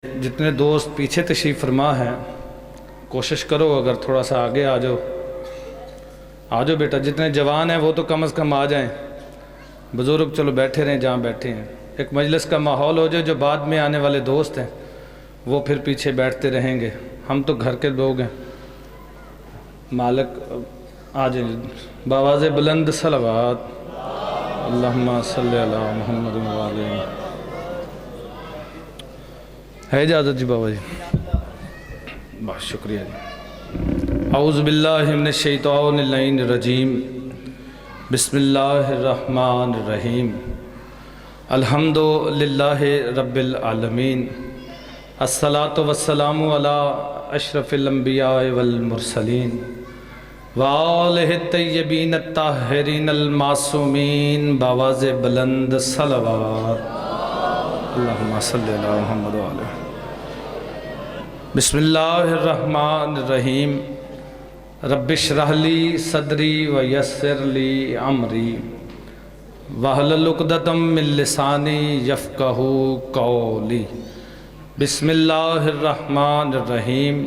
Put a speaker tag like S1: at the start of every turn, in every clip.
S1: جتنے دوست پیچھے تشریف فرما ہیں کوشش کرو اگر تھوڑا سا آگے آ جاؤ بیٹا، جتنے جوان ہیں وہ تو کم از کم آ جائیں، بزرگ چلو بیٹھے رہیں جہاں بیٹھے ہیں، ایک مجلس کا ماحول ہو جائے، جو بعد میں آنے والے دوست ہیں وہ پھر پیچھے بیٹھتے رہیں گے، ہم تو گھر کے لوگ ہیں۔ مالک آ جائیں بآواز بلند صلوات اللہم صلی علی محمد وعلی۔ ہے اجازت جی بابا جی؟ بہت شکریہ جی۔ اعوذ باللہ من الشیطان اللعین الرجیم، بسم اللہ الرحمن الرحیم، الحمد للہ رب العالمین، الصلاۃ والسلام علی اشرف الانبیاء والمرسلین وآلہ الطیبین الطاہرین المعصومین، بآواز بلند صلوات اللہم صلی علی محمد وعلی۔ بسم اللہ الرحمن الرحیم، رب اشرح لی صدری ویسر لی امری واحلل عقدۃ من لسانی یفقہوا قولی۔ بسم اللہ الرحمن الرحیم،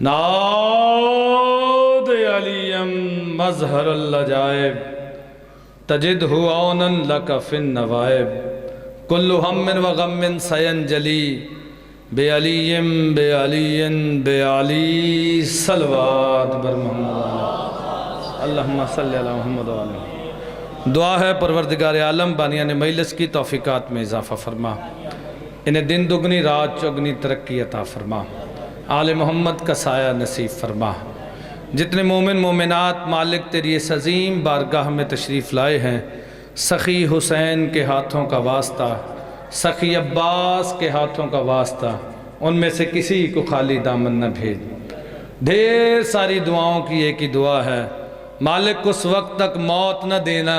S1: ناد علیم مظہر العجائب، تجدہ عونا لک فی النوائب، کل ہم و غم سینجلی بعلی بعلی صلوات بر محمد اللہم صلی علی محمد وعلی۔ دعا ہے پروردگار عالم بانیان مجلس کی توفیقات میں اضافہ فرما، انہیں دن دگنی رات چگنی ترقی عطا فرما، آل محمد کا سایہ نصیب فرما۔ جتنے مومن مومنات مالک تیری اس عظیم بارگاہ میں تشریف لائے ہیں، سخی حسین کے ہاتھوں کا واسطہ، سخی عباس کے ہاتھوں کا واسطہ، ان میں سے کسی کو خالی دامن نہ بھیج۔ ڈھیر ساری دعاؤں کی ایک ہی دعا ہے، مالک اس وقت تک موت نہ دینا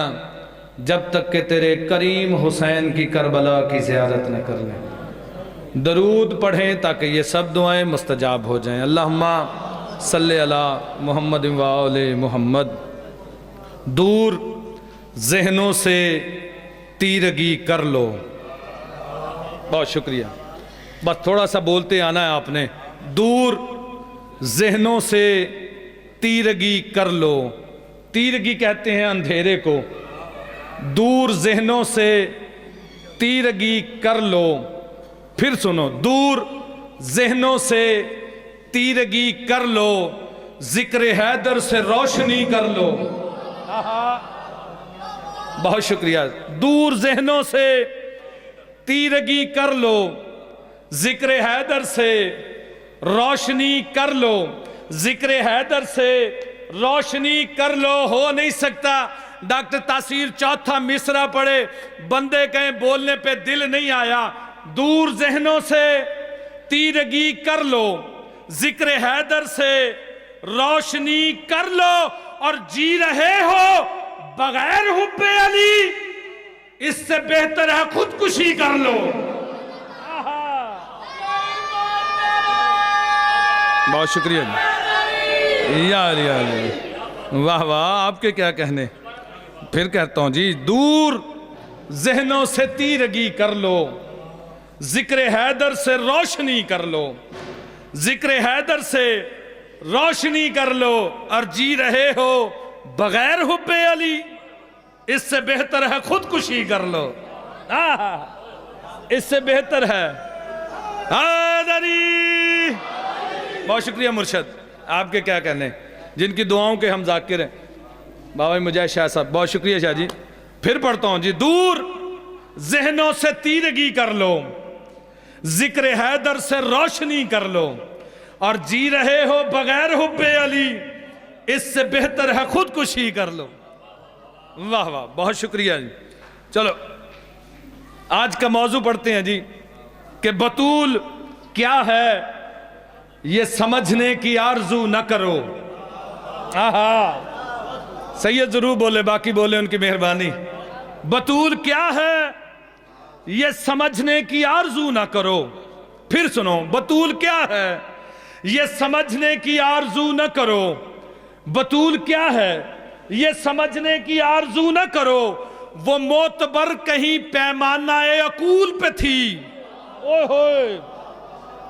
S1: جب تک کہ تیرے کریم حسین کی کربلا کی زیارت نہ کر لیں۔ درود پڑھیں تاکہ یہ سب دعائیں مستجاب ہو جائیں۔ اللہم صلی علی محمد وآل محمد۔ دور ذہنوں سے تیرگی کر لو۔ بہت شکریہ، بس تھوڑا سا بولتے آنا ہے آپ نے۔ دور ذہنوں سے تیرگی کر لو، تیرگی کہتے ہیں اندھیرے کو۔ دور ذہنوں سے تیرگی کر لو، پھر سنو، دور ذہنوں سے تیرگی کر لو، ذکر حیدر سے روشنی کر لو۔ بہت شکریہ۔ دور ذہنوں سے تیرگی کر لو، ذکر حیدر سے روشنی کر لو، ذکر حیدر سے روشنی کر لو۔ ہو نہیں سکتا ڈاکٹر تاثیر چوتھا مصرع پڑھے، بندے کہیں بولنے پہ دل نہیں آیا۔ دور ذہنوں سے تیرگی کر لو، ذکر حیدر سے روشنی کر لو، اور جی رہے ہو بغیر حب علی، اس سے بہتر ہے خودکشی کر لو۔ بہت شکریہ جی، یا علی یا علی، واہ واہ، آپ کے کیا کہنے۔ پھر کہتا ہوں جی، دور ذہنوں سے تیرگی کر لو، ذکر حیدر سے روشنی کر لو، ذکر حیدر سے روشنی کر لو، اور جی رہے ہو بغیر حب علی، اس سے بہتر ہے خودکشی کر لو۔ اس سے بہتر ہے حیدری۔ بہت شکریہ مرشد، آپ کے کیا کہنے، جن کی دعاؤں کے ہم ذاکر ہیں۔ بابا مجاہد شاہ صاحب، بہت شکریہ شاہ جی۔ پھر پڑھتا ہوں جی، دور ذہنوں سے تیرگی کر لو، ذکر حیدر سے روشنی کر لو، اور جی رہے ہو بغیر حب علی، اس سے بہتر ہے خودکشی کر لو۔ واہ واہ، بہت شکریہ جی۔ چلو آج کا موضوع پڑھتے ہیں جی، کہ بطول کیا ہے یہ سمجھنے کی آرزو نہ کرو۔ سید ضرور بولے، باقی بولے ان کی مہربانی۔ بطول کیا ہے یہ سمجھنے کی آرزو نہ کرو۔ پھر سنو، بطول کیا ہے یہ سمجھنے کی آرزو نہ کرو۔ بطول کیا ہے یہ سمجھنے کی آرزو نہ کرو، وہ معتبر کہیں پیمانہ عقول پہ تھی، اوہ ہوئے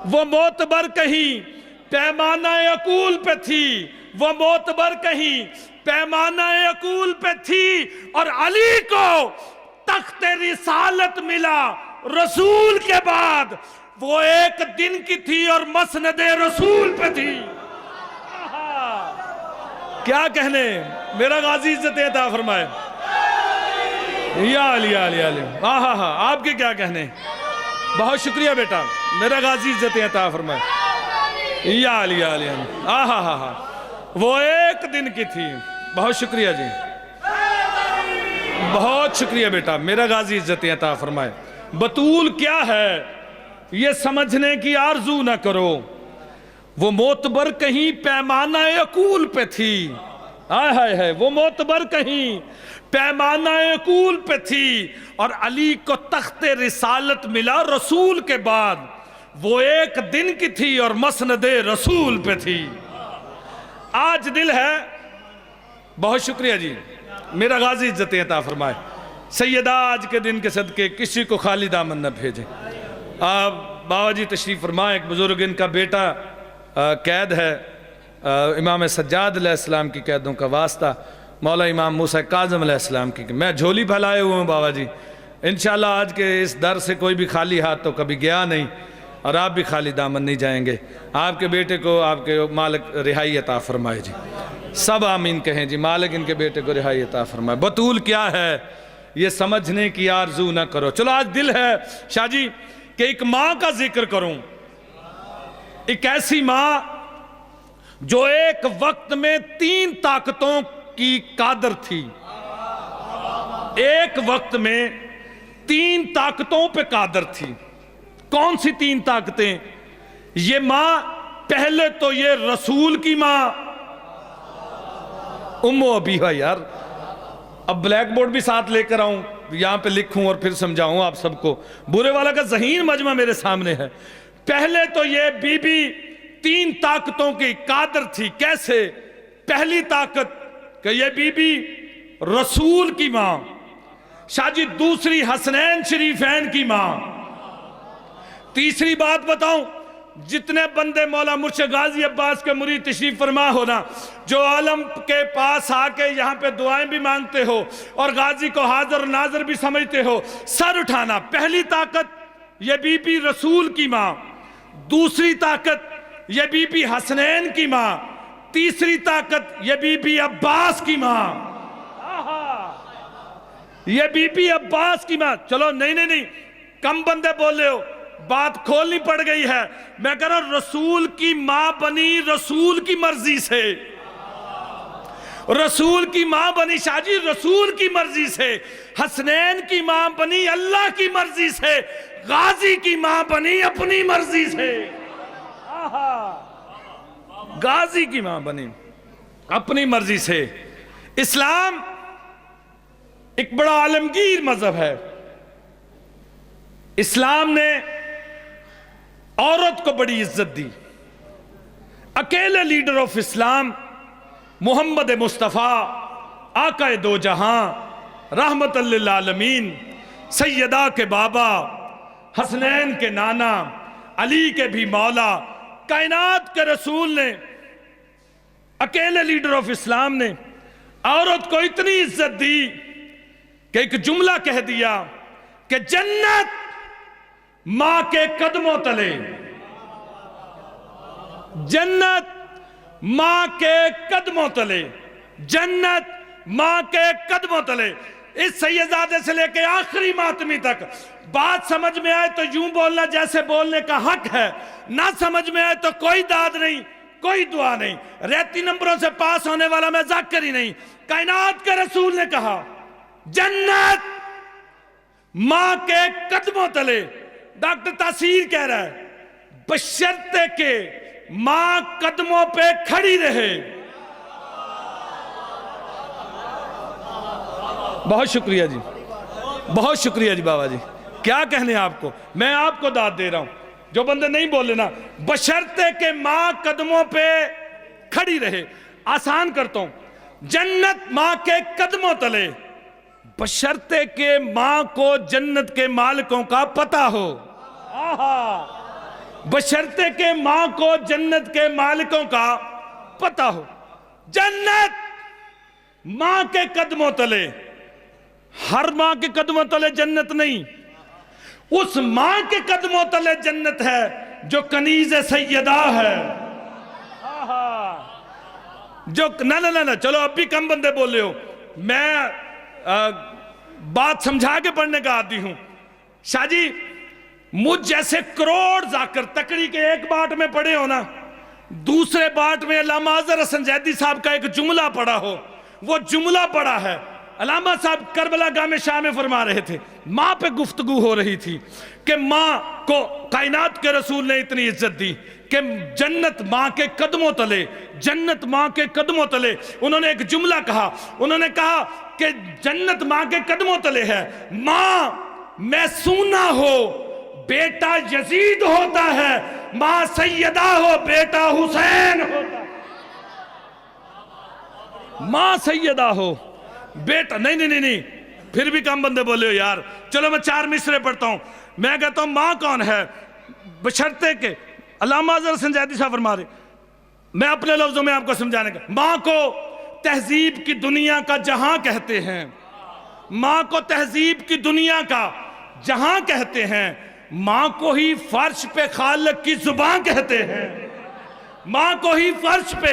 S1: وہ معتبر کہیں پیمانہ عقول پہ تھی، وہ معتبر کہیں پیمانہ عقول پہ تھی، اور علی کو تخت رسالت ملا رسول کے بعد، وہ ایک دن کی تھی اور مسند رسول پہ تھی۔ کیا کہنے، میرا غازی عزت عطا فرمائے، یا علی یا علی یا علی، آپ کے کیا کہنے، بہت شکریہ بیٹا، میرا غازی عزت عطا فرمائے، یا علی یا علی، وہ ایک دن کی تھی، بہت شکریہ جی، بہت شکریہ بیٹا، میرا غازی عزت عطا فرمائے۔ بطول کیا ہے یہ سمجھنے کی آرزو نہ کرو، وہ معتبر کہیں پیمانہ عقول پہ تھی، وہ معتبر کہیں پیمانہ عقول پہ تھی، اور علی کو تخت رسالت ملا رسول کے بعد، وہ ایک دن کی تھی اور مسند رسول پہ تھی۔ آج دل ہے، بہت شکریہ جی، میرا غازی عزت عطا فرمائے، سیدہ آج کے دن کے صدقے کسی کو خالی دامن نہ بھیجیں۔ آپ بابا جی تشریف فرمائیں، ایک بزرگ ان کا بیٹا قید ہے، امام سجاد علیہ السلام کی قیدوں کا واسطہ، مولا امام موسیٰ کاظم علیہ السلام کی، میں جھولی پھیلائے ہوئے ہوں بابا جی، انشاءاللہ آج کے اس در سے کوئی بھی خالی ہاتھ تو کبھی گیا نہیں، اور آپ بھی خالی دامن نہیں جائیں گے۔ آپ کے بیٹے کو آپ کے مالک رہائی عطا فرمائے جی، سب آمین کہیں جی، مالک ان کے بیٹے کو رہائی عطا فرمائے۔ بطول کیا ہے یہ سمجھنے کی آرزو نہ کرو۔ چلو آج دل ہے شاہ جی کہ ایک ماں کا ذکر کروں، ایک ایسی ماں جو ایک وقت میں 3 طاقتوں کی قادر تھی، ایک وقت میں 3 طاقتوں پہ قادر تھی۔ کون سی 3 طاقتیں؟ یہ ماں پہلے تو یہ رسول کی ماں ام و ابیہا، یار اب بلیک بورڈ بھی ساتھ لے کر آؤں یہاں پہ لکھوں اور پھر سمجھاؤں آپ سب کو، بورے والا کا ذہین مجمع میرے سامنے ہے۔ پہلے تو یہ بی بی 3 طاقتوں کی قادر تھی۔ کیسے؟ پہلی طاقت کہ یہ بی بی رسول کی ماں، شاہ جی دوسری حسنین شریفین کی ماں، تیسری بات بتاؤں، جتنے بندے مولا مرشد غازی عباس کے مرید تشریف فرما ہونا، جو عالم کے پاس آ کے یہاں پہ دعائیں بھی مانگتے ہو اور غازی کو حاضر ناظر بھی سمجھتے ہو، سر اٹھانا۔ پہلی طاقت یہ بی بی رسول کی ماں، دوسری طاقت یہ بی بی حسنین کی ماں، تیسری طاقت یہ بی بی عباس کی ماں، یہ بی بی عباس کی ماں۔ چلو نہیں کم بندے بول رہے ہو، بات کھولنی پڑ گئی ہے۔ میں کہہ رہا ہوں رسول کی ماں بنی رسول کی مرضی سے، رسول کی ماں بنی شاہ جی رسول کی مرضی سے، حسنین کی ماں بنی اللہ کی مرضی سے، غازی کی ماں بنی اپنی مرضی سے، غازی کی ماں بنی اپنی مرضی سے۔ اسلام ایک بڑا عالمگیر مذہب ہے۔ اسلام نے عورت کو بڑی عزت دی۔ اکیلے لیڈر آف اسلام محمد مصطفیٰ آقا دو جہاں رحمت للعالمین، سیدہ کے بابا، حسنین کے نانا، علی کے بھی مولا، کائنات کے رسول نے، اکیلے لیڈر آف اسلام نے عورت کو اتنی عزت دی کہ ایک جملہ کہہ دیا کہ جنت ماں کے قدموں تلے، جنت ماں کے قدموں تلے، جنت ماں کے قدموں تلے۔ اس سیدزادے سے لے کے آخری ماتمی تک بات سمجھ میں آئے تو یوں بولنا جیسے بولنے کا حق ہے، نہ سمجھ میں آئے تو کوئی داد نہیں، کوئی دعا نہیں، ریتی نمبروں سے پاس ہونے والا میں ذاکر ہی نہیں۔ کائنات کے رسول نے کہا جنت ماں کے قدموں تلے۔ ڈاکٹر تاثیر کہہ رہا ہے بشرطے کہ ماں قدموں پہ کھڑی رہے۔ بہت شکریہ جی، بہت شکریہ جی بابا جی، کیا کہنے آپ کو، میں آپ کو داد دے رہا ہوں، جو بندے نہیں بولے نا، بشرطے کہ ماں قدموں پہ کھڑی رہے۔ آسان کرتا ہوں، جنت ماں کے قدموں تلے، بشرطے کہ ماں کو جنت کے مالکوں کا پتہ ہو۔ بشرطے کہ ماں کو جنت کے مالکوں کا پتہ ہو۔ جنت ماں کے قدموں تلے، ہر ماں کے قدموں تلے جنت نہیں، اس ماں کے قدموں تلے جنت ہے جو کنیز سیدہ ہے۔ جو نہ چلو اب بھی کم بندے بول رہے ہو، میں بات سمجھا کے پڑھنے کا عادی ہوں۔ شاہ جی مجھ جیسے کروڑ ذاکر تکڑی کے ایک بات میں پڑھے ہو نا، دوسرے بات میں علامہ اظہر حسن زیدی صاحب کا ایک جملہ پڑھا ہو، وہ جملہ پڑھا ہے۔ علامہ صاحب کربلا گام شاہ میں فرما رہے تھے، ماں پہ گفتگو ہو رہی تھی کہ ماں کو کائنات کے رسول نے اتنی عزت دی کہ جنت ماں کے قدموں تلے، جنت ماں کے قدموں تلے۔ انہوں نے ایک جملہ کہا، انہوں نے کہا کہ جنت ماں کے قدموں تلے ہے۔ ماں میں سونا ہو بیٹا یزید ہوتا ہے، ماں سیدہ ہو بیٹا حسین ہوتا ہے۔ ماں سیدہ ہو بیٹا نہیں، پھر بھی کم بندے بولے ہو یار۔ چلو میں 4 مصرے پڑھتا ہوں۔ میں کہتا ہوں ماں کون ہے؟ بشرطے کہ علامہ اظہر حسن زیدی صاحب فرما رہے، میں اپنے لفظوں میں آپ کو سمجھانے کا، ماں کو تہذیب کی دنیا کا جہاں کہتے ہیں، ماں کو تہذیب کی دنیا کا جہاں کہتے ہیں، ماں کو ہی فرش پہ خالق کی زبان کہتے ہیں، ماں کو ہی فرش پہ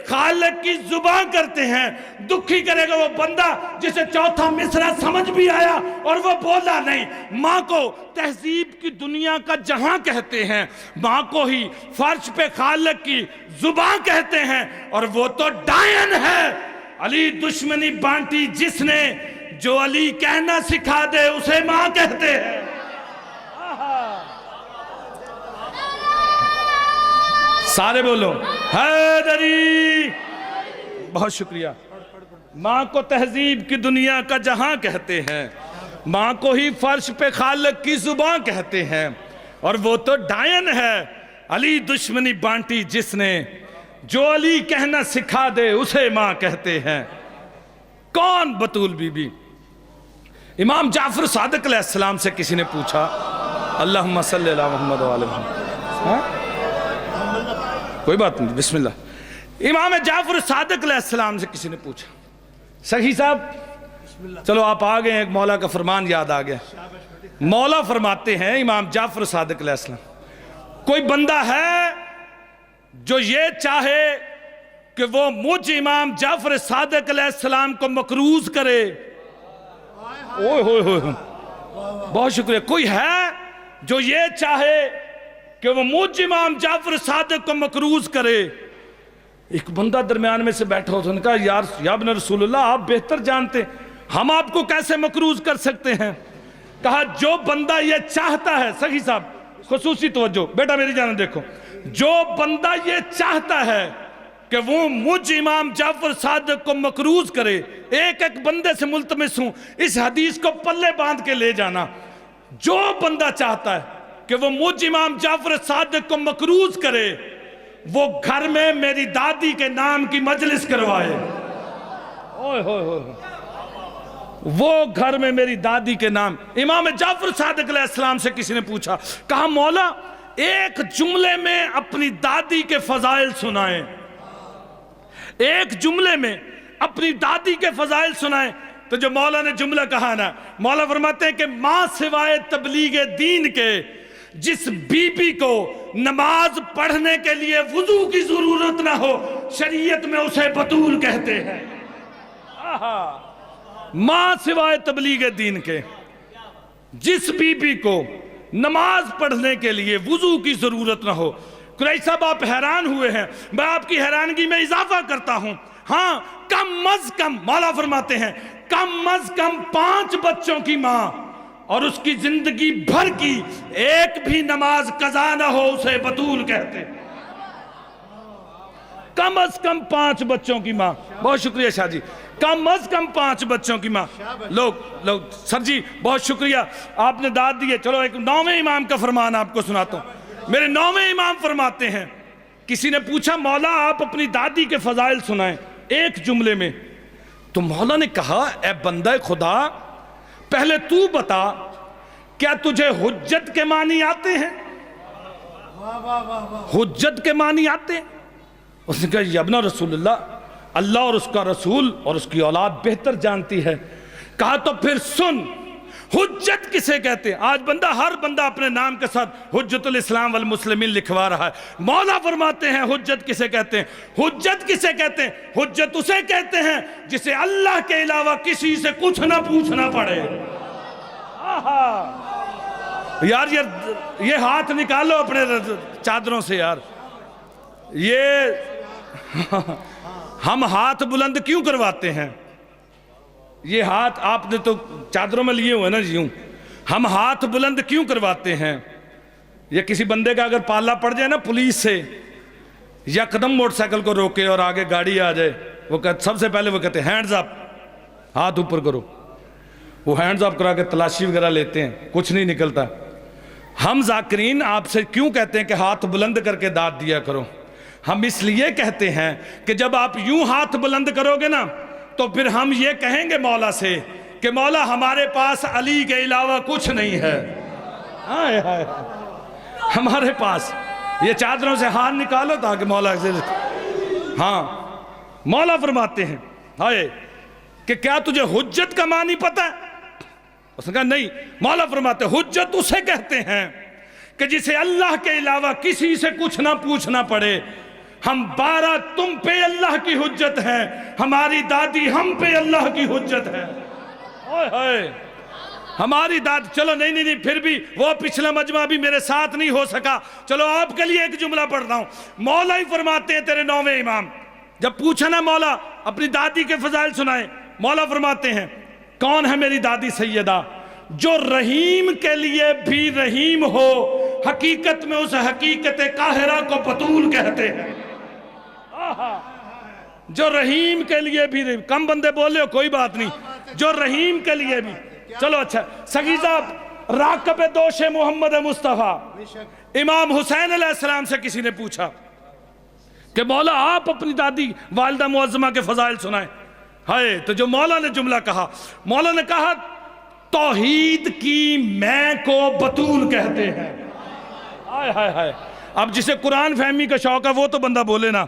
S1: خالق کی زبان کرتے ہیں۔ دکھی کرے گا وہ بندہ جسے چوتھا مصرع سمجھ بھی آیا اور وہ بولا نہیں۔ ماں کو تہذیب کی دنیا کا جہاں کہتے ہیں، ماں کو ہی فرش پہ خالق کی زبان کہتے ہیں، اور وہ تو ڈائن ہے۔ علی دشمنی بانٹی جس نے، جو علی کہنا سکھا دے اسے ماں کہتے ہیں۔ سارے بولو حیدری۔ بہت شکریہ۔ ماں کو تہذیب کی دنیا کا جہاں کہتے ہیں، ماں کو ہی فرش پہ خالق کی زبان کہتے ہیں، اور وہ تو ڈائن ہے۔ علی دشمنی بانٹی جس نے، جو علی کہنا سکھا دے اسے ماں کہتے ہیں۔ کون بطول بی بی؟ امام جعفر صادق علیہ السلام سے کسی نے پوچھا، اللہم صلی اللہ محمد و آلہ محمد، کوئی بات نہیں، بسم اللہ۔ امام جعفر صادق علیہ السلام سے کسی نے پوچھا، سخی صاحب چلو آپ آگئے ہیں، ایک مولا کا فرمان یاد آگیا۔ مولا فرماتے ہیں امام جعفر صادق علیہ السلام، کوئی بندہ ہے جو یہ چاہے کہ وہ مجھ امام جعفر صادق علیہ السلام کو مکروز کرے؟ اوہ ہوئے ہوئے، بہت شکریہ۔ کوئی ہے جو یہ چاہے کہ وہ مجھ امام جعفر صادق کو مکروز کرے؟ ایک بندہ درمیان میں سے بیٹھا ہوتا ہے، کہا یا ابن رسول اللہ آپ بہتر جانتے ہیں، ہم آپ کو کیسے مکروز کر سکتے ہیں؟ کہا جو بندہ یہ چاہتا ہے، سخی صاحب خصوصی توجہ، بیٹا میری جانب دیکھو، جو بندہ یہ چاہتا ہے کہ وہ مجھ امام جعفر صادق کو مکروز کرے، ایک ایک بندے سے ملتمس ہوں اس حدیث کو پلے باندھ کے لے جانا، جو بندہ چاہتا ہے کہ وہ مجھ امام جعفر صادق کو مکروز کرے، وہ گھر میں میری دادی کے نام کی مجلس کروائے۔ وہ گھر میں میری دادی کے نام۔ امام جعفر صادق علیہ السلام سے کسی نے پوچھا، کہا مولا ایک جملے میں اپنی دادی کے فضائل سنائیں، ایک جملے میں اپنی دادی کے فضائل سنائیں۔ تو جو مولا نے جملہ کہا نا، مولا فرماتے ہیں کہ ماں سوائے تبلیغ دین کے جس بی بی کو نماز پڑھنے کے لیے وضو کی ضرورت نہ ہو، شریعت میں اسے بطول کہتے ہیں۔ ماں سوائے تبلیغ دین کے جس بی بی کو نماز پڑھنے کے لیے وضو کی ضرورت نہ ہو۔ قریش صاحب آپ حیران ہوئے ہیں، میں آپ کی حیرانگی میں اضافہ کرتا ہوں۔ ہاں کم از کم مولا فرماتے ہیں کم از کم 5 بچوں کی ماں اور اس کی زندگی بھر کی ایک بھی نماز قضا نہ ہو اسے بطول کہتے ہیں۔ کم از کم 5 بچوں کی ماں۔ بہت شکریہ شاہ جی، کم از کم 5 بچوں کی ماں۔ لوگ سر جی بہت شکریہ، آپ نے داد دیے۔ چلو ایک 9ویں امام کا فرمان آپ کو سناتا ہوں۔ میرے 9ویں امام فرماتے ہیں، کسی نے پوچھا مولا آپ اپنی دادی کے فضائل سنائیں ایک جملے میں۔ تو مولا نے کہا اے بندہ خدا پہلے تو بتا کیا تجھے حجت کے معنی آتے ہیں؟ حجت کے معنی آتے ہیں؟ اس نے کہا یا ابن رسول اللہ اور اس کا رسول اور اس کی اولاد بہتر جانتی ہے۔ کہا تو پھر سن، حجت کسے کہتے ہیں؟ آج ہر بندہ اپنے نام کے ساتھ حجت الاسلام والمسلمین لکھوا رہا ہے۔ مولا فرماتے ہیں حجت کسے کہتے ہیں؟ حجت کسے کہتے ہیں؟ حجت اسے کہتے ہیں جسے اللہ کے علاوہ کسی سے کچھ نہ پوچھنا پڑے۔ یار یہ ہاتھ نکالو اپنے چادروں سے یار، یہ ہم ہاتھ بلند کیوں کرواتے ہیں؟ یہ ہاتھ آپ نے تو چادروں میں لیے ہوئے نا یوں، ہم ہاتھ بلند کیوں کرواتے ہیں؟ یہ کسی بندے کا اگر پالا پڑ جائے نا پولیس سے، یا قدم موٹر سائیکل کو روکے اور آگے گاڑی آ جائے، سب سے پہلے وہ کہتے ہیں ہینڈز اپ، ہاتھ اوپر کرو۔ وہ ہینڈز اپ کرا کے تلاشی وغیرہ لیتے ہیں، کچھ نہیں نکلتا۔ ہم ذاکرین آپ سے کیوں کہتے ہیں کہ ہاتھ بلند کر کے داد دیا کرو؟ ہم اس لیے کہتے ہیں کہ جب آپ یوں ہاتھ بلند کرو گے نا تو پھر ہم یہ کہیں گے مولا سے کہ مولا ہمارے پاس علی کے علاوہ کچھ نہیں ہے۔ ہائے ہائے ہمارے پاس، یہ چادروں سے ہاتھ نکالو تاکہ مولا سے، ہاں مولا فرماتے ہیں ہائے کہ کیا تجھے حجت کا معنی پتہ ہے؟ اس نے کہا نہیں۔ مولا فرماتے ہیں حجت اسے کہتے ہیں کہ جسے اللہ کے علاوہ کسی سے کچھ نہ پوچھنا پڑے۔ ہم 12 تم پہ اللہ کی حجت ہے، ہماری دادی ہم پہ اللہ کی حجت ہے۔ ہماری دادی، چلو نہیں پھر بھی وہ پچھلا مجمع بھی میرے ساتھ نہیں ہو سکا، چلو آپ کے لیے ایک جملہ پڑھتا ہوں۔ مولا ہی فرماتے ہیں تیرے 9ویں امام، جب پوچھا نا مولا اپنی دادی کے فضائل سنائے، مولا فرماتے ہیں کون ہے میری دادی سیدہ؟ جو رحیم کے لیے بھی رحیم ہو، حقیقت میں اس حقیقت قاہرہ کو بطول کہتے ہیں۔ جو رحیم کے لیے بھی رحیم، کم بندے بولے ہو کوئی بات نہیں، جو رحیم کے لیے بھی، چلو اچھا سگی صاحب، راکب دوش محمد مصطفیٰ امام حسین علیہ السلام سے کسی نے پوچھا کہ مولا آپ اپنی دادی والدہ معظمہ کے فضائل سنائیں۔ ہائے تو جو مولا نے جملہ کہا، مولا نے کہا توحید کی میں کو بطول کہتے ہیں۔ ہائے ہائے ہائے، اب جسے قرآن فہمی کا شوق ہے وہ تو بندہ بولے نا،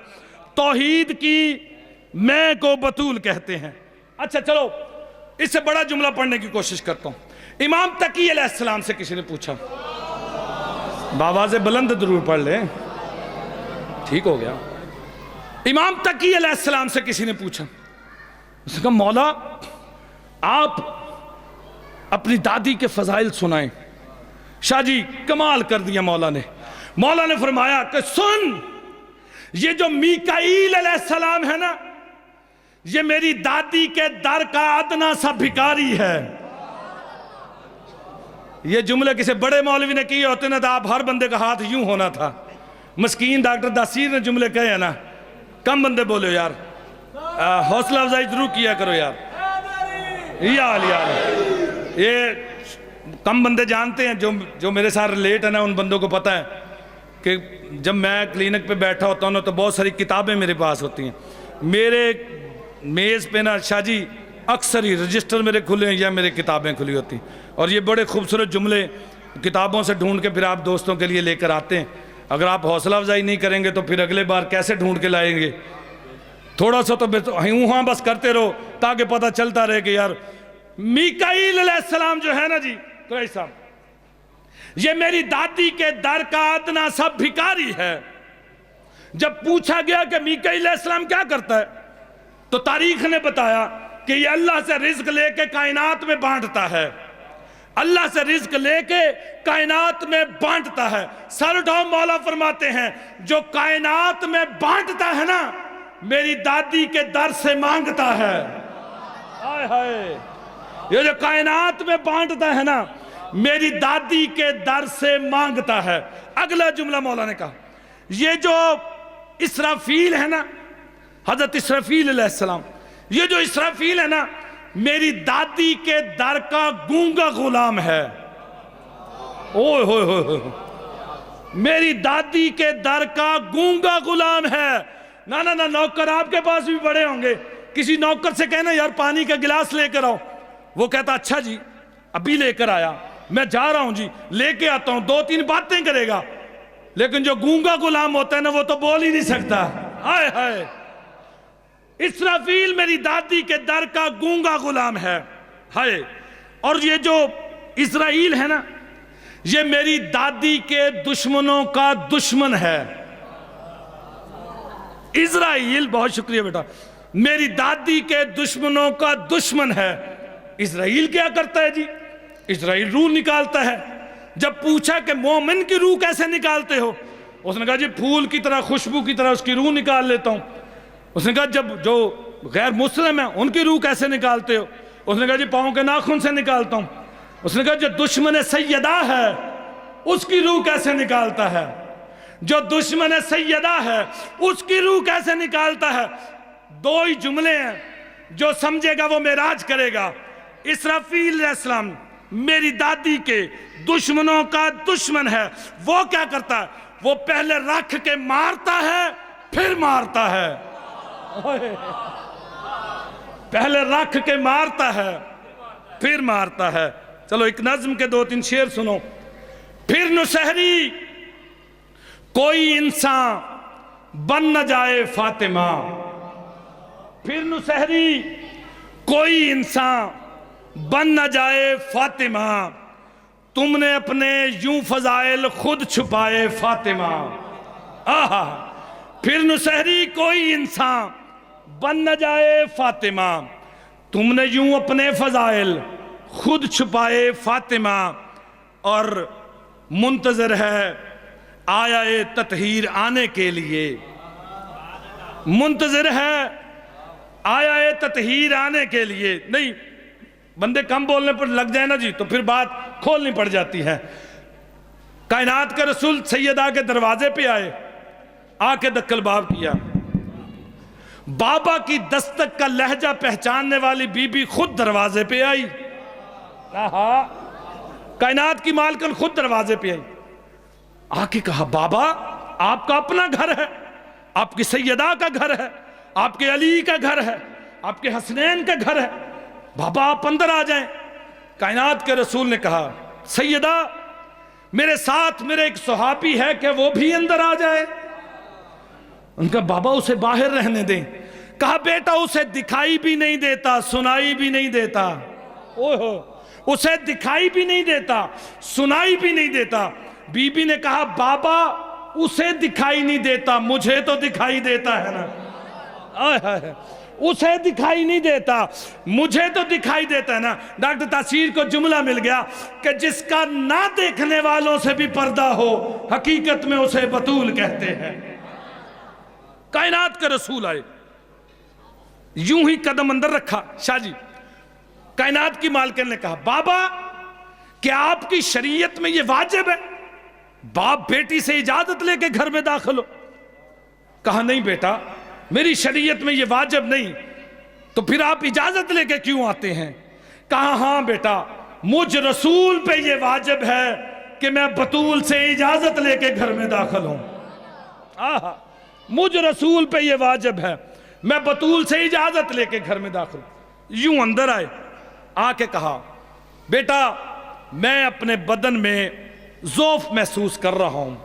S1: توحید کی میں کو بطول کہتے ہیں۔ اچھا چلو اس سے بڑا جملہ پڑھنے کی کوشش کرتا ہوں۔ امام تقی علیہ السلام سے کسی نے پوچھا، باواز بلند ضرور پڑھ لیں، ٹھیک ہو گیا۔ امام تقی علیہ السلام سے کسی نے پوچھا، اس نے کہا مولا آپ اپنی دادی کے فضائل سنائیں۔ شاہ جی کمال کر دیا مولا نے فرمایا کہ سن، یہ جو میکائیل علیہ السلام ہے نا، یہ میری دادی کے در کا ادنا سا بھکاری ہے۔ یہ جملے کسی بڑے مولوی نے کیے ہوتے نا تو آپ ہر بندے کا ہاتھ یوں ہونا تھا۔ مسکین ڈاکٹر داسیر نے جملے کہے ہیں نا، کم بندے بولے یار، حوصلہ افزائی ضرور کیا کرو یار۔ یہ کم بندے جانتے ہیں، جو میرے ساتھ ریلیٹ ہے نا، ان بندوں کو پتہ ہے کہ جب میں کلینک پہ بیٹھا ہوتا ہوں نا تو بہت ساری کتابیں میرے پاس ہوتی ہیں۔ میرے میز پہ نا شاہ جی اکثر ہی رجسٹر میرے کھلے ہیں یا میرے کتابیں کھلی ہوتی ہیں، اور یہ بڑے خوبصورت جملے کتابوں سے ڈھونڈ کے پھر آپ دوستوں کے لیے لے کر آتے ہیں۔ اگر آپ حوصلہ افزائی نہیں کریں گے تو پھر اگلے بار کیسے ڈھونڈ کے لائیں گے؟ تھوڑا سا تو ہاں بس کرتے رہو تاکہ پتہ چلتا رہے کہ یار میکائیل علیہ السلام جو ہے نا جی قریش صاحب، یہ میری دادی کے در کا ادنا سا بھکاری ہے۔ جب پوچھا گیا کہ میکائیل علیہ السلام کیا کرتا ہے تو تاریخ نے بتایا کہ یہ اللہ سے رزق لے کے کائنات میں بانٹتا ہے، اللہ سے رزق لے کے کائنات میں بانٹتا ہے۔ سر اٹھاؤ، مولا فرماتے ہیں جو کائنات میں بانٹتا ہے نا، میری دادی کے در سے مانگتا ہے۔ ہائے ہائے، یہ جو کائنات میں بانٹتا ہے نا، میری دادی کے در سے مانگتا ہے۔ اگلا جملہ مولا نے کہا، یہ جو اسرافیل ہے نا، حضرت اسرافیل علیہ السلام، یہ جو اسرافیل ہے نا، میری دادی کے در کا گونگا غلام ہے۔ اوہ ہوئے ہوئے ہوئے، میری دادی کے در کا گونگا غلام ہے۔ نا نا نا، نوکر آپ کے پاس بھی بڑے ہوں گے، کسی نوکر سے کہنا یار پانی کا گلاس لے کر آؤ، وہ کہتا اچھا جی ابھی لے کر آیا، میں جا رہا ہوں جی، لے کے آتا ہوں، 2-3 باتیں کرے گا، لیکن جو گونگا غلام ہوتا ہے نا وہ تو بول ہی نہیں سکتا. ہائے ہائے، اسرافیل میری دادی کے در کا گونگا غلام ہے. ہائے، اور یہ جو اسرائیل ہے نا، یہ میری دادی کے دشمنوں کا دشمن ہے. اسرائیل، بہت شکریہ بیٹا، میری دادی کے دشمنوں کا دشمن ہے. اسرائیل کیا کرتا ہے جی؟ اسرائیل روح نکالتا ہے. جب پوچھا کہ مومن کی روح کیسے نکالتے ہو، اس نے کہا جی پھول کی طرح، خوشبو کی طرح اس کی روح نکال لیتا ہوں. اس نے کہا جب جو غیر مسلم ہیں ان کی روح کیسے نکالتے ہو؟ اس نے کہا جی پاؤں کے ناخن سے نکالتا ہوں. اس نے کہا جو دشمن سیدہ ہے اس کی روح کیسے نکالتا ہے؟ جو دشمن سیدہ ہے اس کی روح کیسے نکالتا ہے؟ دو ہی جملے ہیں، جو سمجھے گا وہ معراج کرے گا. اسرافیل علیہ السلام میری دادی کے دشمنوں کا دشمن ہے. وہ کیا کرتا ہے؟ وہ پہلے رکھ کے مارتا ہے پھر مارتا ہے. پہلے رکھ کے مارتا ہے پھر مارتا ہے. چلو ایک نظم کے 2-3 شعر سنو. پھر نسہری کوئی انسان بن نہ جائے فاطمہ. پھر نسہری کوئی انسان بن نہ جائے فاطمہ. تم نے اپنے یوں فضائل خود چھپائے فاطمہ. آہا، پھر نسہری کوئی انسان بن نہ جائے فاطمہ. تم نے یوں اپنے فضائل خود چھپائے فاطمہ. اور منتظر ہے آیا تطہیر آنے کے لیے. منتظر ہے آیا تطہیر آنے کے لیے. نہیں، بندے کم بولنے پر لگ جائے نا جی تو پھر بات کھولنی پڑ جاتی ہے. کائنات کے رسول سیدہ کے دروازے پہ آئے، آ کے دکل باب کیا. بابا کی دستک کا لہجہ پہچاننے والی بی بی خود دروازے پہ آئی. کائنات کی مالکن خود دروازے پہ آئی. آ کے کہا بابا آپ کا اپنا گھر ہے، آپ کی سیدہ کا گھر ہے، آپ کے علی کا گھر ہے، آپ کے حسنین کا گھر ہے، بابا آپ اندر آ جائیں. کائنات کے رسول نے کہا سیدہ میرے ساتھ میرے ایک صحابی ہے کہ وہ بھی اندر آ جائے. ان کا بابا اسے باہر رہنے دیں. کہا بیٹا اسے دکھائی بھی نہیں دیتا، سنائی بھی نہیں دیتا. اسے دکھائی بھی نہیں دیتا، سنائی بھی نہیں دیتا. بی بی نے کہا بابا اسے دکھائی نہیں دیتا، مجھے تو دکھائی دیتا ہے نا. اسے دکھائی نہیں دیتا، مجھے تو دکھائی دیتا ہے نا. ڈاکٹر تاثیر کو جملہ مل گیا کہ جس کا نہ دیکھنے والوں سے بھی پردہ ہو حقیقت میں اسے بطول کہتے ہیں. کائنات کے رسول آئے، یوں ہی قدم اندر رکھا. شاہ جی، کائنات کی مالکن نے کہا بابا کیا آپ کی شریعت میں یہ واجب ہے باپ بیٹی سے اجازت لے کے گھر میں داخل ہو؟ کہا نہیں بیٹا میری شریعت میں یہ واجب نہیں. تو پھر آپ اجازت لے کے کیوں آتے ہیں؟ کہا ہاں بیٹا مجھ رسول پہ یہ واجب ہے کہ میں بطول سے اجازت لے کے گھر میں داخل ہوں. مجھ رسول پہ یہ واجب ہے میں بطول سے اجازت لے کے گھر میں داخل ہوں. یوں اندر آئے، آ کے کہا بیٹا میں اپنے بدن میں ضعف محسوس کر رہا ہوں،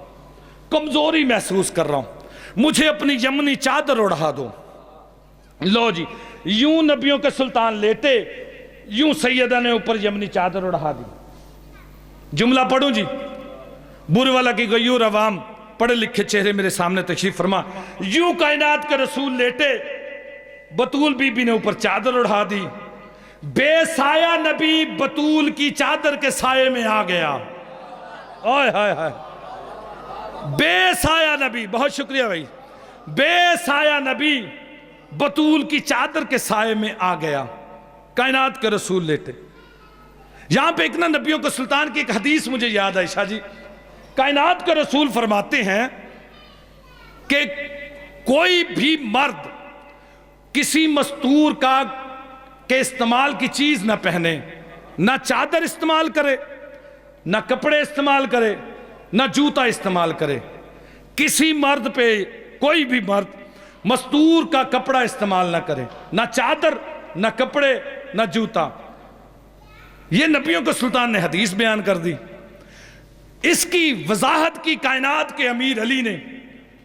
S1: کمزوری محسوس کر رہا ہوں، مجھے اپنی یمنی چادر اڑھا دو. لو جی، یوں نبیوں کے سلطان لیٹے، یوں سیدہ نے اوپر یمنی چادر اڑھا دی. جملہ پڑھوں جی، بورے والا کی غیور عوام پڑھے لکھے چہرے میرے سامنے تشریف فرما. یوں کائنات کے رسول لیٹے، بطول بی بی نے اوپر چادر اڑھا دی. بے سایہ نبی بطول کی چادر کے سائے میں آ گیا. آئے ہائے ہائے، بے سایہ نبی، بہت شکریہ بھائی، بے سایہ نبی بطول کی چادر کے سائے میں آ گیا. کائنات کے رسول لیٹے. یہاں پہ ایک نا نبیوں کے سلطان کی ایک حدیث مجھے یاد آئی. شاہ جی، کائنات کے رسول فرماتے ہیں کہ کوئی بھی مرد کسی مستور کا کے استعمال کی چیز نہ پہنے، نہ چادر استعمال کرے، نہ کپڑے استعمال کرے، نہ جوتا استعمال کرے. کسی مرد پہ کوئی بھی مرد مستور کا کپڑا استعمال نہ کرے، نہ چادر، نہ کپڑے، نہ جوتا. یہ نبیوں کے سلطان نے حدیث بیان کر دی. اس کی وضاحت کی کائنات کے امیر علی نے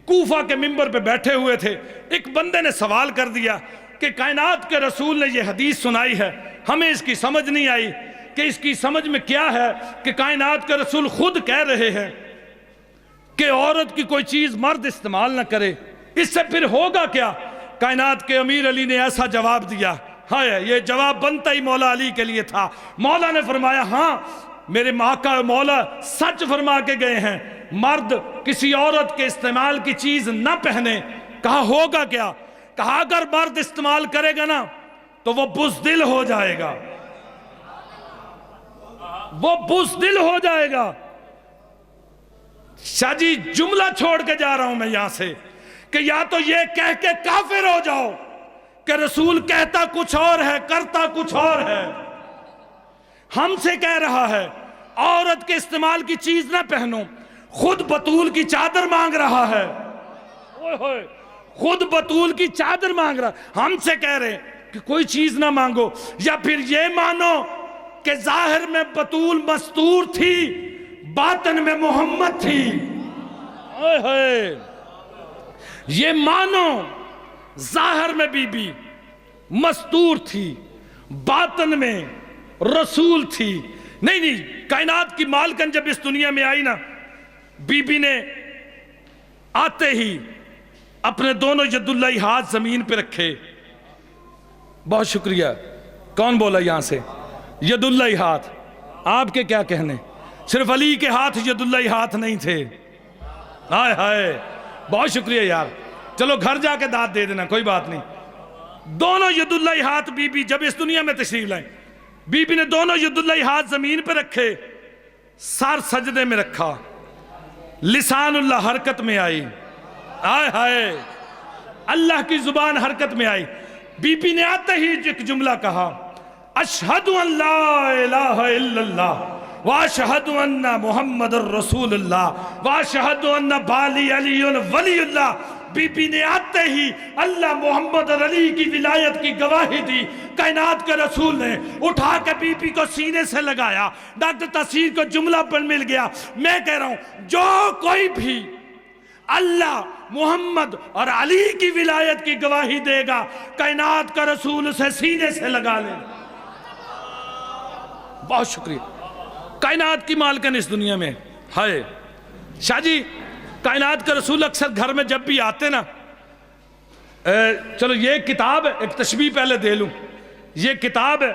S1: کوفہ کے منبر پہ بیٹھے ہوئے تھے، ایک بندے نے سوال کر دیا کہ کائنات کے رسول نے یہ حدیث سنائی ہے، ہمیں اس کی سمجھ نہیں آئی کہ اس کی سمجھ میں کیا ہے کہ کائنات کے رسول خود کہہ رہے ہیں کہ عورت کی کوئی چیز مرد استعمال نہ کرے، اس سے پھر ہوگا کیا؟ کائنات کے امیر علی نے ایسا جواب دیا، ہائے یہ جواب بنتا ہی مولا علی کے لیے تھا۔ مولا نے فرمایا ہاں میرے آقا مولا سچ فرما کے گئے ہیں، مرد کسی عورت کے استعمال کی چیز نہ پہنے۔ کہا ہوگا کیا؟ کہا اگر مرد استعمال کرے گا نا تو وہ بزدل ہو جائے گا، وہ بزدل ہو جائے گا۔ شاہ جی جملہ چھوڑ کے جا رہا ہوں میں یہاں سے کہ یا تو یہ کہہ کے کافر ہو جاؤ کہ رسول کہتا کچھ اور ہے کرتا کچھ اور ہے، ہم سے کہہ رہا ہے عورت کے استعمال کی چیز نہ پہنو، خود بطول کی چادر مانگ رہا ہے، خود بطول کی چادر مانگ رہا، ہم سے کہہ رہے کہ کوئی چیز نہ مانگو، یا پھر یہ مانو کہ ظاہر میں بطول مستور تھی باطن میں محمد تھی۔ یہ مانو ظاہر میں بی بی مستور تھی باطن میں رسول تھی۔ نہیں کائنات کی مالکن جب اس دنیا میں آئی نا، بی بی نے آتے ہی اپنے دونوں ید اللہ ہاتھ زمین پہ رکھے۔ بہت شکریہ، کون بولا یہاں سے؟ ید اللہ ہاتھ، آپ کے کیا کہنے؟ صرف علی کے ہاتھ ید اللہ ہاتھ نہیں تھے۔ ہائے ہائے بہت شکریہ یار، چلو گھر جا کے داد دے دینا کوئی بات نہیں۔ دونوں ید اللہ ہاتھ بی بی جب اس دنیا میں تشریف لائیں، بی بی نے دونوں ید اللہ ہاتھ زمین پہ رکھے، سر سجدے میں رکھا، لسان اللہ حرکت میں آئی، آئے ہائے اللہ کی زبان حرکت میں آئی۔ بی بی نے آتے ہی ایک جملہ کہا، اشہد ان لا الہ الا اللہ واشہد ان محمد الرسول اللہ واشہد ان بالی علی ولی اللہ۔ بی بی نے آتے ہی اللہ محمد اور علی کی ولایت کی گواہی دی۔ کائنات کے رسول نے اٹھا کے بی بی کو سینے سے لگایا، ڈاکٹر تاثیر کو جملہ پر مل گیا۔ میں کہہ رہا ہوں جو کوئی بھی اللہ محمد اور علی کی ولایت کی گواہی دے گا، کائنات کا رسول اسے سینے سے لگا لے۔ بہت شکریہ۔ کائنات کی مالکن اس دنیا میں ہے۔ شاہ جی کائنات کا رسول اکثر گھر میں جب بھی آتے نا، چلو یہ کتاب ہے، ایک تشبیہ پہلے دے لوں، یہ کتاب ہے،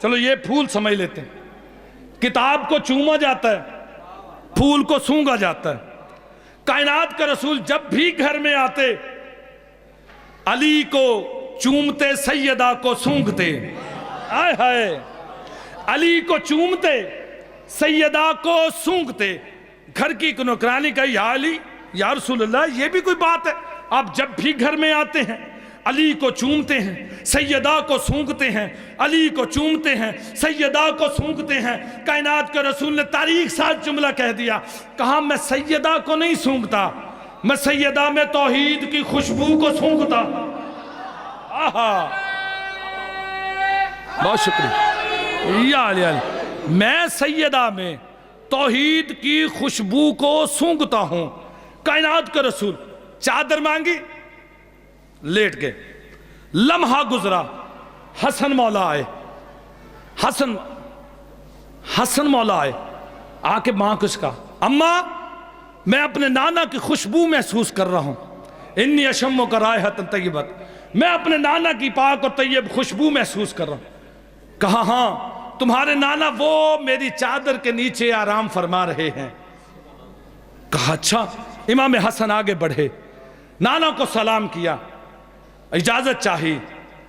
S1: چلو یہ پھول سمجھ لیتے ہیں، کتاب کو چوما جاتا ہے، پھول کو سونگا جاتا ہے۔ کائنات کا رسول جب بھی گھر میں آتے، علی کو چومتے، سیدہ کو سونگتے، آئے ہائے علی کو چومتے، سیدہ کو سونگتے۔ گھر کی نوکرانی کا یا علی یا رسول اللہ، یہ بھی کوئی بات ہے؟ آپ جب بھی گھر میں آتے ہیں علی کو چومتے ہیں، سیدہ کو سونگتے ہیں، علی کو چومتے ہیں، سیدہ کو سونگتے ہیں۔ کائنات کے رسول نے تاریخ ساتھ جملہ کہہ دیا، کہا میں سیدہ کو نہیں سونگتا، میں سیدہ میں توحید کی خوشبو کو سونگتا۔ آہا بہت شکریہ یا علی میں سیدہ میں توحید کی خوشبو کو سونگتا ہوں۔ کائنات کا رسول چادر مانگی، لیٹ گئے، لمحہ گزرا، حسن مولا آئے، حسن مولا آئے، آ کے ماں کچھ کہا، اماں میں اپنے نانا کی خوشبو محسوس کر رہا ہوں، انی اشم کا رائحۃ طیبۃ، میں اپنے نانا کی پاک اور طیب خوشبو محسوس کر رہا ہوں۔ کہا ہاں تمہارے نانا وہ میری چادر کے نیچے آرام فرما رہے ہیں۔ کہا اچھا۔ امام حسن آگے بڑھے، نانا کو سلام کیا، اجازت چاہی،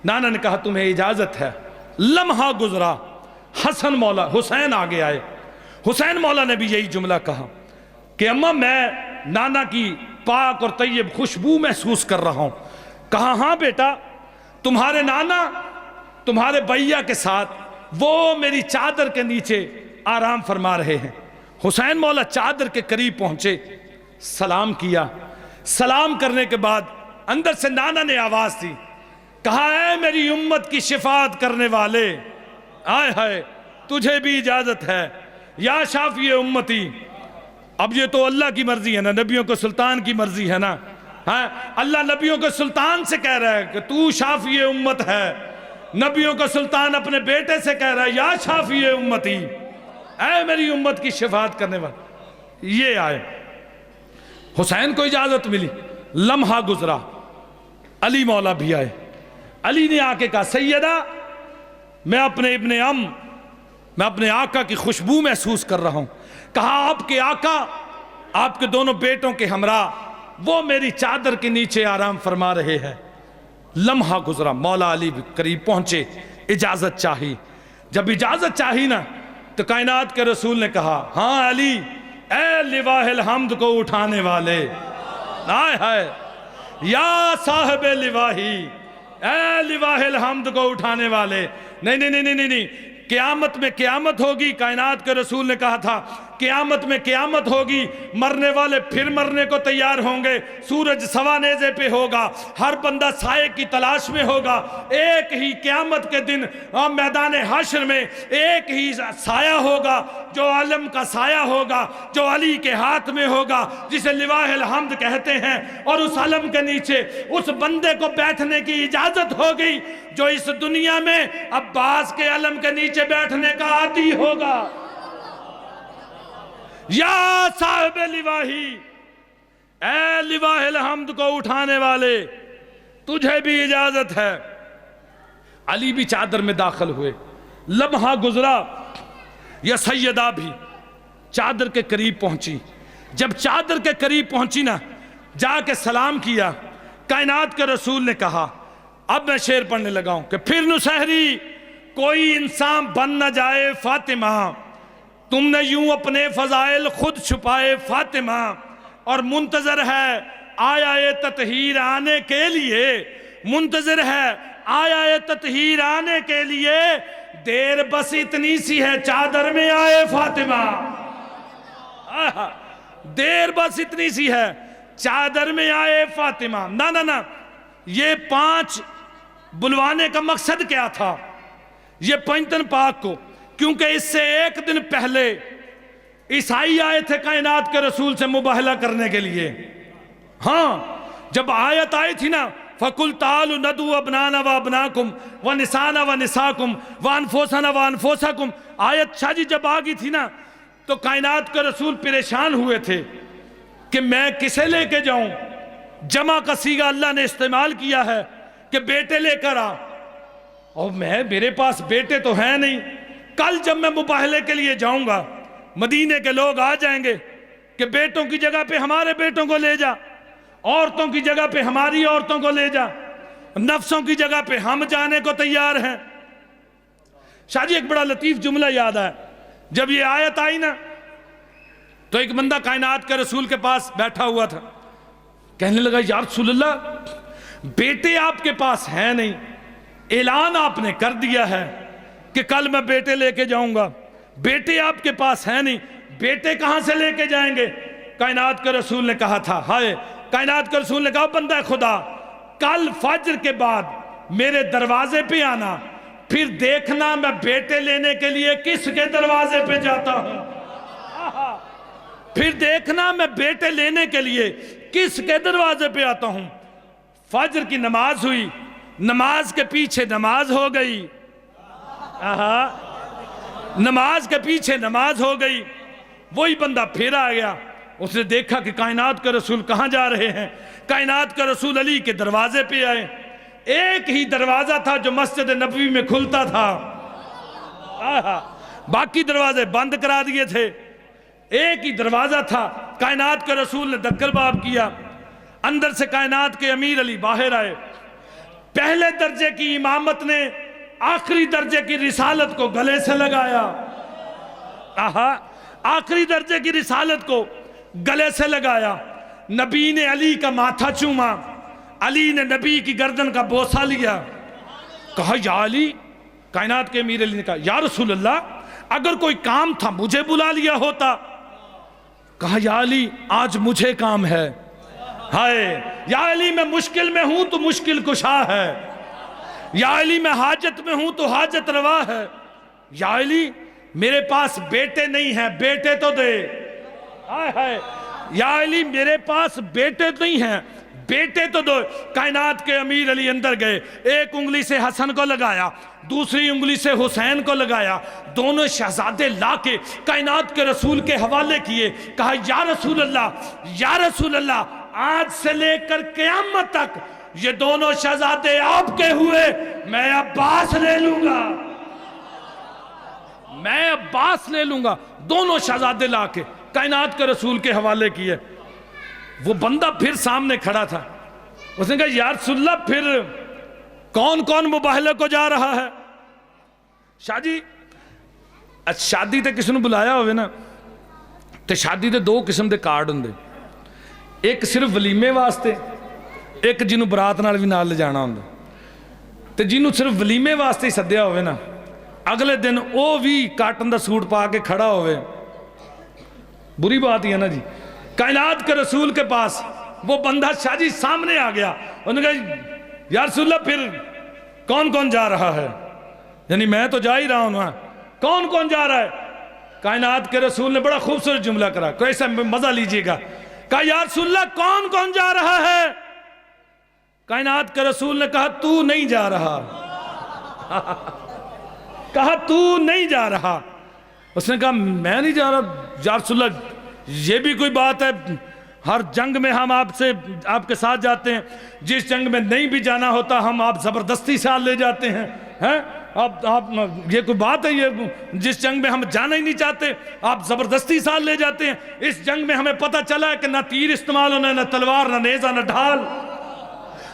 S1: نانا نے کہا تمہیں اجازت ہے۔ لمحہ گزرا، حسین آگے آئے، حسین مولا نے بھی یہی جملہ کہا کہ اماں میں نانا کی پاک اور طیب خوشبو محسوس کر رہا ہوں۔ کہا ہاں بیٹا تمہارے نانا تمہارے بھیا کے ساتھ وہ میری چادر کے نیچے آرام فرما رہے ہیں۔ حسین مولا چادر کے قریب پہنچے، سلام کیا، سلام کرنے کے بعد اندر سے نانا نے آواز دی، کہا اے میری امت کی شفاعت کرنے والے، آئے ہائے تجھے بھی اجازت ہے یا شافی امتی، اب یہ تو اللہ کی مرضی ہے نا، نبیوں کو سلطان کی مرضی ہے نا. ہاں اللہ نبیوں کو سلطان سے کہہ رہا ہے کہ تو شافی امت ہے. نبیوں کو سلطان اپنے بیٹے سے کہہ رہا ہے یا شافی امتی، اے میری امت کی شفاعت کرنے والا. یہ آئے. حسین کو اجازت ملی، لمحہ گزرا، علی مولا بھی آئے. علی نے آ کے کہا سیدہ میں اپنے ابن میں اپنے آقا کی خوشبو محسوس کر رہا ہوں. کہا آپ کے آقا آپ کے دونوں بیٹوں کے ہمراہ وہ میری چادر کے نیچے آرام فرما رہے ہیں. لمحہ گزرا، مولا علی بھی قریب پہنچے، اجازت چاہی. جب اجازت چاہی نا تو کائنات کے رسول نے کہا ہاں علی، اے لواہ الحمد کو اٹھانے والے، ہائے ہائے یا صاحب لواہی، اے لواہ الحمد کو اٹھانے والے. نہیں نہیں نہیں نہیں نہیں، قیامت میں قیامت ہوگی. کائنات کے رسول نے کہا تھا قیامت میں قیامت ہوگی، مرنے والے پھر مرنے کو تیار ہوں گے. سورج سوا نیزے پہ ہوگا، ہر بندہ سائے کی تلاش میں ہوگا. ایک ہی قیامت کے دن میدان حشر میں ایک ہی سایہ ہوگا، جو علم کا سایہ ہوگا، جو علی کے ہاتھ میں ہوگا، جسے لواہ الحمد کہتے ہیں. اور اس علم کے نیچے اس بندے کو بیٹھنے کی اجازت ہوگی جو اس دنیا میں عباس کے علم کے نیچے بیٹھنے کا عادی ہوگا. یا صاحب لواہی، اے لواہ الحمد کو اٹھانے والے، تجھے بھی اجازت ہے. علی بھی چادر میں داخل ہوئے. لمحہ گزرا، یا سیدہ بھی چادر کے قریب پہنچی. جب چادر کے قریب پہنچی نا، جا کے سلام کیا. کائنات کے رسول نے کہا، اب میں شعر پڑھنے لگا ہوں کہ پھر نسہری کوئی انسان بن نہ جائے فاطمہ، تم نے یوں اپنے فضائل خود چھپائے فاطمہ. اور منتظر ہے آیا تطہیر آنے کے لیے، منتظر ہے آیا تطہیر آنے کے لیے، دیر بس اتنی سی ہے چادر میں آئے فاطمہ. دیر بس اتنی سی ہے چادر میں آئے فاطمہ. نہ یہ 5 بلوانے کا مقصد کیا تھا؟ یہ پنجتن پاک کو، کیونکہ اس سے ایک دن پہلے عیسائی آئے تھے کائنات کے رسول سے مباہلہ کرنے کے لیے. ہاں جب آیت آئی تھی نا فَقُلْ تَعَالُوا نَدْعُوا أَبْنَاءَنَا وَأَبْنَاءَكُمْ وَنِسَاءَنَا وَنِسَاءَكُمْ وَأَنفُسَنَا وَأَنفُسَكُمْ، آیت شاہ جی جب آگئی تھی نا تو کائنات کے رسول پریشان ہوئے تھے کہ میں کسے لے کے جاؤں. جمع کا صیغہ اللہ نے استعمال کیا ہے کہ بیٹے لے کر آ، اور میرے پاس بیٹے تو ہیں نہیں. کل جب میں مباہلے کے لیے جاؤں گا مدینے کے لوگ آ جائیں گے کہ بیٹوں کی جگہ پہ ہمارے بیٹوں کو لے جا، عورتوں کی جگہ پہ ہماری عورتوں کو لے جا، نفسوں کی جگہ پہ ہم جانے کو تیار ہیں. شاہ جی ایک بڑا لطیف جملہ یاد آیا. جب یہ آیت آئی نا تو ایک بندہ کائنات کے رسول کے پاس بیٹھا ہوا تھا، کہنے لگا یا رسول اللہ بیٹے آپ کے پاس ہیں نہیں، اعلان آپ نے کر دیا ہے کہ کل میں بیٹے لے کے جاؤں گا، بیٹے آپ کے پاس ہیں نہیں، بیٹے کہاں سے لے کے جائیں گے؟ کائنات کے رسول نے کہا تھا، ہائے کائنات کے رسول نے کہا بندہ خدا کل فجر کے بعد میرے دروازے پہ آنا، پھر دیکھنا میں بیٹے لینے کے لیے کس کے دروازے پہ جاتا ہوں. پھر دیکھنا میں بیٹے لینے کے لیے کس کے دروازے پہ آتا ہوں. فجر کی نماز ہوئی، نماز کے پیچھے نماز ہو گئی، نماز کے پیچھے نماز ہو گئی. وہی بندہ پھر آ گیا، اس نے دیکھا کہ کائنات کے رسول کہاں جا رہے ہیں. کائنات کے رسول علی کے دروازے پہ آئے. ایک ہی دروازہ تھا جو مسجد نبوی میں کھلتا تھا، باقی دروازے بند کرا دیے تھے. ایک ہی دروازہ تھا. کائنات کے رسول نے دکل باب کیا، اندر سے کائنات کے امیر علی باہر آئے. پہلے درجے کی امامت نے آخری درجے کی رسالت کو گلے سے لگایا. آخری درجے کی رسالت کو گلے سے لگایا. نبی نے علی کا ماتھا چوما، علی نے نبی کی گردن کا بوسہ لیا. کہا یا علی، کائنات کے امیر علی نے کہا یا رسول اللہ اگر کوئی کام تھا مجھے بلا لیا ہوتا. کہا یا علی آج مجھے کام ہے. ہائے یا علی میں مشکل میں ہوں تو مشکل کشا ہے، یا علی میں حاجت میں ہوں تو حاجت روا ہے. یا علی میرے پاس بیٹے نہیں ہیں، بیٹے تو دے. ہائے ہائے یا علی میرے پاس بیٹے نہیں ہیں، بیٹے تو دو. کائنات کے امیر علی اندر گئے، ایک انگلی سے حسن کو لگایا، دوسری انگلی سے حسین کو لگایا، دونوں شہزادے لا کے کائنات کے رسول کے حوالے کیے. کہا یا رسول اللہ، یا رسول اللہ، آج سے لے کر قیامت تک یہ دونوں شہزادے آپ کے ہوئے، میں عباس لے لوں گا، میں عباس لے لوں گا. دونوں شہزادے لا کے کائنات کے رسول کے حوالے کیے. وہ بندہ پھر سامنے کھڑا تھا، اس نے کہا یا رسول اللہ پھر کون کون مباہلے کو جا رہا ہے؟ شاہ جی شادی تے کسی نے بلایا ہوئے نا تے شادی تے دو قسم دے کارڈ ہوں دے، ایک صرف ولیمے واسطے، ایک جنہوں برات نال بھی نال لے جانا ہوں دے. تے جنہوں صرف ولیمے واسطے ہی سدیا ہوئے نا، اگلے دن او بھی کاٹن دا سوٹ پا کے کھڑا ہوئے. بری بات ہی ہے نا جی. کائنات کے رسول کے پاس وہ بندہ شاہ جی سامنے آ گیا، انہوں نے کہا یا رسول اللہ پھر کون کون جا رہا ہے؟ یعنی میں تو جا ہی رہا ہوں، کون کون جا رہا ہے؟ کائنات کے رسول نے بڑا خوبصورت جملہ کرا، کیسا مزہ لیجئے گا. کہا یا رسول اللہ کون کون جا رہا ہے؟ کائنات کے رسول نے کہا تو نہیں جا رہا. کہا تو نہیں جا رہا. اس نے کہا میں نہیں جا رہا. یا رسول اللہ یہ بھی کوئی بات ہے؟ ہر جنگ میں ہم آپ کے ساتھ جاتے ہیں، جس جنگ میں نہیں بھی جانا ہوتا ہم آپ زبردستی ساتھ لے جاتے ہیں. آپ یہ کوئی بات ہے؟ یہ جس جنگ میں ہم جانا ہی نہیں چاہتے آپ زبردستی ساتھ لے جاتے ہیں. اس جنگ میں ہمیں پتہ چلا ہے کہ نہ تیر استعمال ہونا ہے، نہ تلوار، نہ نیزہ، نہ ڈھال،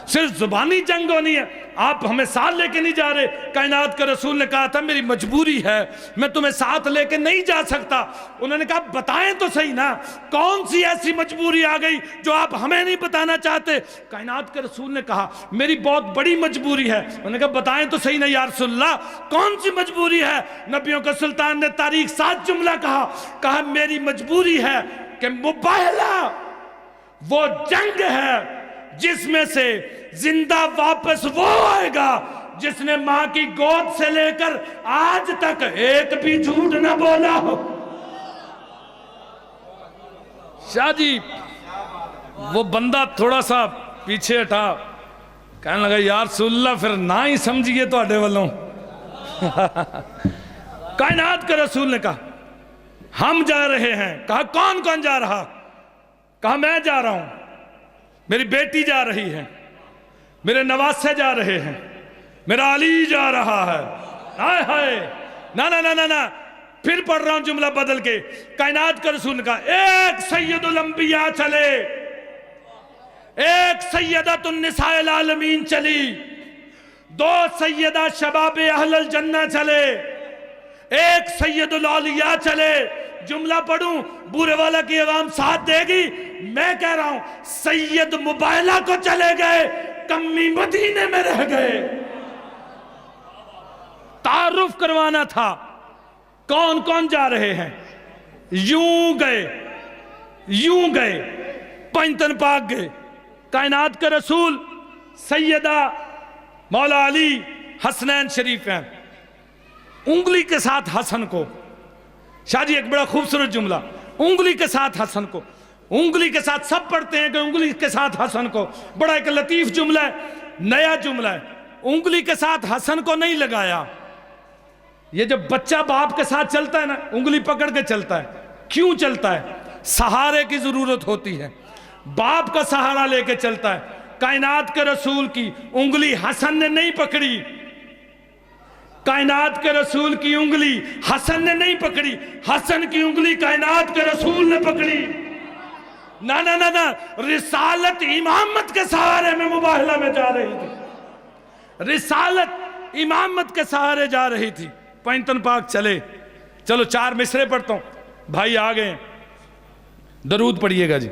S1: صرف زبانی جنگ ہونی ہے، آپ ہمیں ساتھ لے کے نہیں جا رہے. کائنات کے رسول نے کہا تھا میری مجبوری ہے، میں تمہیں ساتھ لے کے نہیں جا سکتا. انہوں نے کہا بتائیں تو صحیح نا کون سی ایسی مجبوری آ گئی جو آپ ہمیں نہیں بتانا چاہتے؟ کائنات کے رسول نے کہا میری بہت بڑی مجبوری ہے. انہوں نے کہا بتائیں تو صحیح نا یا رسول اللہ کون سی مجبوری ہے؟ نبیوں کے سلطان نے تاریخ 7 جملہ کہا میری مجبوری ہے کہ مباہلہ وہ جنگ ہے جس میں سے زندہ واپس وہ آئے گا جس نے ماں کی گود سے لے کر آج تک ایک بھی جھوٹ نہ بولا ہو. شاہ جی وہ بندہ تھوڑا سا پیچھے ہٹا، کہنے لگا یا رسول اللہ پھر نہ ہی سمجھئے تو اڈے والوں. کائنات کے رسول نے کہا ہم جا رہے ہیں. کہا کون کون جا رہا؟ کہا میں جا رہا ہوں، میری بیٹی جا رہی ہے، میرے نواسے جا رہے ہیں، میرا علی جا رہا ہے. ہائے ہائے نا نا نا نا نا. پھر پڑھ رہا ہوں جملہ بدل کے. کائنات کا رسول نے کہا ایک سید الانبیاء چلے، ایک سیدۃ النساء العالمین چلی، 2 سیدہ شباب اہل الجنہ چلے، ایک سید الاولیاء چلے. جملہ پڑھوں بورے والا کی عوام ساتھ دے گی؟ میں کہہ رہا ہوں سید مباہلہ کو چلے گئے، کمی مدینے میں رہ گئے. تعارف کروانا تھا کون کون جا رہے ہیں. یوں گئے پنجتن پاک گئے. کائنات کے رسول سیدہ مولا علی حسنین شریف ہیں، انگلی کے ساتھ حسن کو. شاہ جی ایک بڑا خوبصورت جملہ، انگلی کے ساتھ حسن کو. انگلی کے ساتھ سب پڑھتے ہیں کہ انگلی کے ساتھ حسن کو، بڑا ایک لطیف جملہ ہے، نیا جملہ ہے. انگلی کے ساتھ حسن کو نہیں لگایا. یہ جب بچہ باپ کے ساتھ چلتا ہے نا انگلی پکڑ کے چلتا ہے. کیوں چلتا ہے؟ سہارے کی ضرورت ہوتی ہے، باپ کا سہارا لے کے چلتا ہے. کائنات کے رسول کی انگلی حسن نے نہیں پکڑی، کائنات کے رسول کی انگلی حسن نے نہیں پکڑی، حسن کی انگلی کائنات کے رسول نے پکڑی. نا نا نا نا. رسالت امامت کے سہارے میں مباہلہ میں جا رہی تھی، رسالت امامت کے سہارے جا رہی تھی. پنجتن پاک چلے. چلو 4 مصرے پڑھتا ہوں، بھائی آگئے درود پڑھئے گا جی.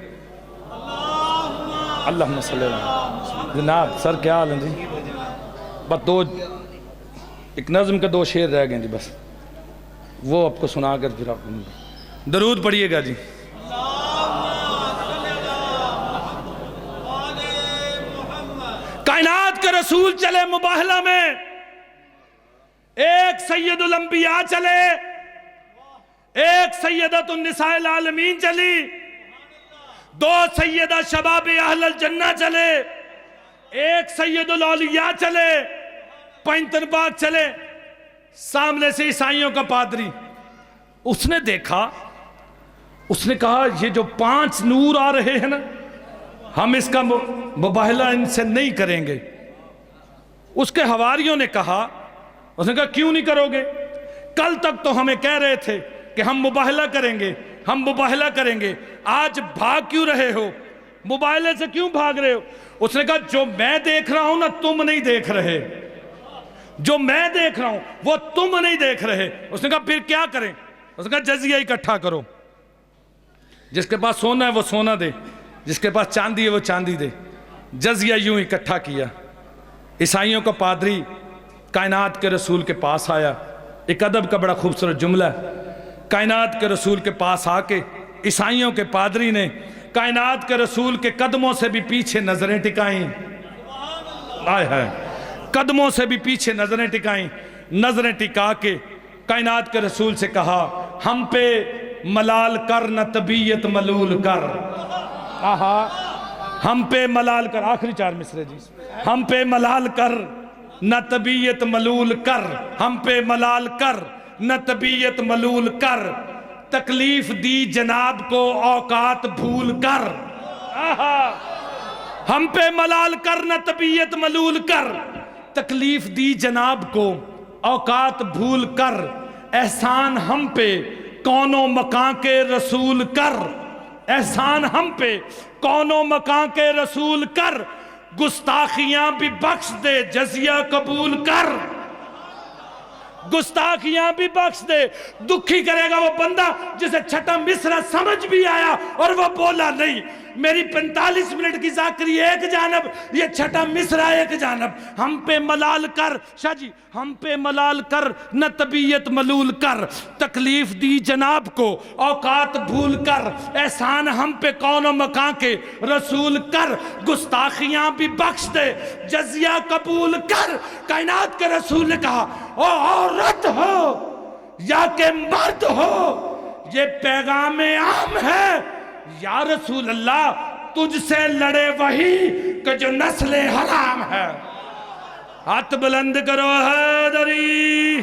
S1: اللہم صلی اللہ علیہ وسلم. جناب سر کیا حال ہیں جی؟ بس ایک نظم کے 2 شعر رہ گئے جی، بس وہ آپ کو سنا کر پھر آپ کو درود پڑھئے گا جی. کائنات کے رسول چلے مباہلہ میں، ایک سید الانبیاء چلے، ایک سیدۃ النساء العالمین چلی، دو سیدہ شباب اہل الجنہ چلے، ایک سید الاولیاء چلے، پینتر باغ چلے، سامنے سے عیسائیوں کا پادری، اس نے دیکھا، اس نے کہا یہ جو 5 نور آ رہے ہیں نا، ہم اس کا مباہلہ ان سے نہیں کریں گے۔ اس کے حواریوں نے کہا، اس نے کہا کیوں نہیں کرو گے؟ کل تک تو ہمیں کہہ رہے تھے کہ ہم مباہلہ کریں گے، ہم مباہلہ کریں گے، آج بھاگ کیوں رہے ہو؟ مباہلے سے کیوں بھاگ رہے ہو؟ اس نے کہا جو میں دیکھ رہا ہوں نا تم نہیں دیکھ رہے، جو میں دیکھ رہا ہوں وہ تم نہیں دیکھ رہے۔ اس نے کہا پھر کیا کریں؟ اس نے کہا جزیہ اکٹھا کرو، جس کے پاس سونا ہے وہ سونا دے، جس کے پاس چاندی ہے وہ چاندی دے۔ جزیہ یوں اکٹھا کیا۔ عیسائیوں کا پادری کائنات کے رسول کے پاس آیا، ایک ادب کا بڑا خوبصورت جملہ ہے، کائنات کے رسول کے پاس آ کے عیسائیوں کے پادری نے کائنات کے رسول کے قدموں سے بھی پیچھے نظریں ٹکائیں، آئے ہے قدموں سے بھی پیچھے نظریں ٹکائیں، نظریں ٹکا کے کائنات کے رسول سے کہا ہم پہ ملال کر نہ طبیعت ملول کر، ہم پہ ملال کر، آخری 4 مصرے جی، ہم پہ ملال کر نہ طبیعت ملول کر، ہم پہ ملال کر نہ طبیعت ملول کر، تکلیف دی جناب کو اوقات بھول کر، ہم پہ ملال کر نہ طبیعت ملول کر، تکلیف دی جناب کو اوقات بھول کر، احسان ہم پہ کون و مکان کے رسول کر، احسان ہم پہ کون و مکان کے رسول کر، گستاخیاں بھی بخش دے جزیہ قبول کر، گستاخیاں بھی بخش دے۔ دکھی کرے گا وہ بندہ جسے چھٹا مصرع سمجھ بھی آیا اور وہ بولا نہیں۔ میری 45 منٹ کی ذاکری ایک جانب، یہ چھٹا مصرع ایک جانب۔ ہم پہ ملال کر، شاہ جی، ہم پہ ملال کر نہ طبیعت ملول کر، تکلیف دی جناب کو اوقات بھول کر، احسان ہم پہ کون و مکان کے رسول کر، گستاخیاں بھی بخش دے جزیہ قبول کر۔ کائنات کے رسول نے کہا او عورت ہو یا کہ مرد ہو، یہ پیغام عام ہے، یا رسول اللہ تجھ سے لڑے وہی کہ جو نسل حرام ہے۔ ہاتھ بلند کرو حیدری۔